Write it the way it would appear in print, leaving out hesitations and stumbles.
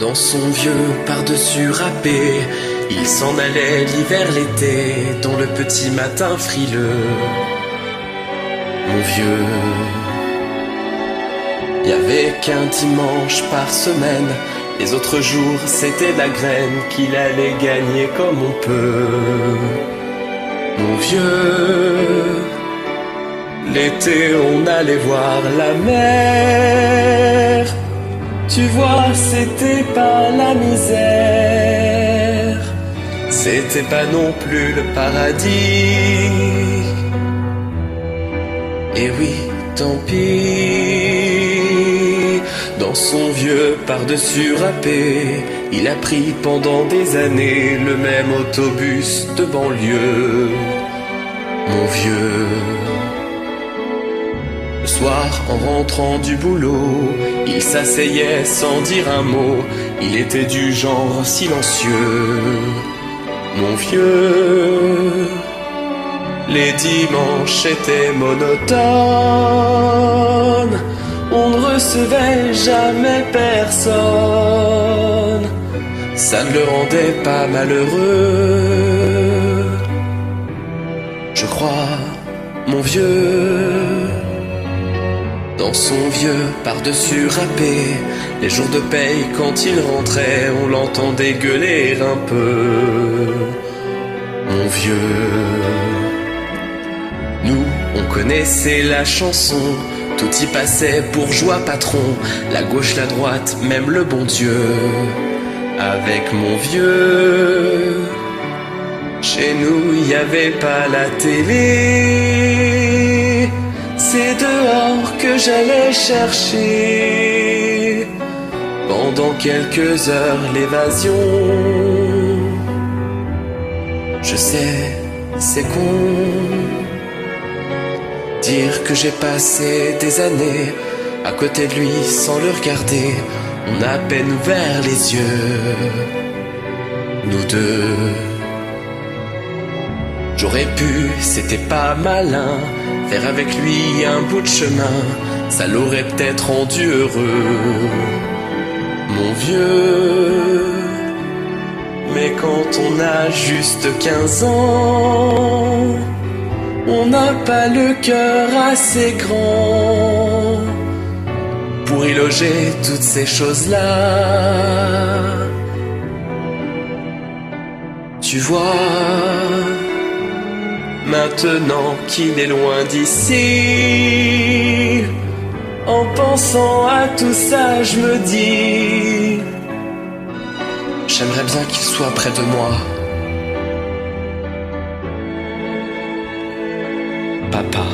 Dans son vieux par-dessus râpé, il s'en allait l'hiver, l'été, dans le petit matin frileux. Mon vieux, y avait qu'un dimanche par semaine, les autres jours c'était la graine qu'il allait gagner comme on peut. Mon vieux, l'été on allait voir la mer. Tu vois, c'était pas la misère, c'était pas non plus le paradis. Et oui, tant pis. Dans son vieux par-dessus râpé, il a pris pendant des années le même autobus de banlieue. Mon vieux, le soir en rentrant du boulot, il s'asseyait sans dire un mot, il était du genre silencieux. Mon vieux, les dimanches étaient monotones, on ne recevait jamais personne, ça ne le rendait pas malheureux. Je crois, mon vieux, dans son vieux par-dessus râpé, les jours de paye quand il rentrait, on l'entendait gueuler un peu. Mon vieux, nous, on connaissait la chanson, tout y passait, bourgeois, patron, la gauche, la droite, même le bon Dieu. Avec mon vieux, chez nous, y avait pas la télé, c'est dehors que j'allais chercher, pendant quelques heures, l'évasion. Je sais, c'est con, dire que j'ai passé des années à côté de lui sans le regarder. On a à peine ouvert les yeux, nous deux. J'aurais pu, c'était pas malin, faire avec lui un bout de chemin, ça l'aurait peut-être rendu heureux. Mon vieux, mais quand on a juste 15 ans, on n'a pas le cœur assez grand pour y loger toutes ces choses-là. Tu vois, maintenant qu'il est loin d'ici, en pensant à tout ça, je me dis, j'aimerais bien qu'il soit près de moi. Papa.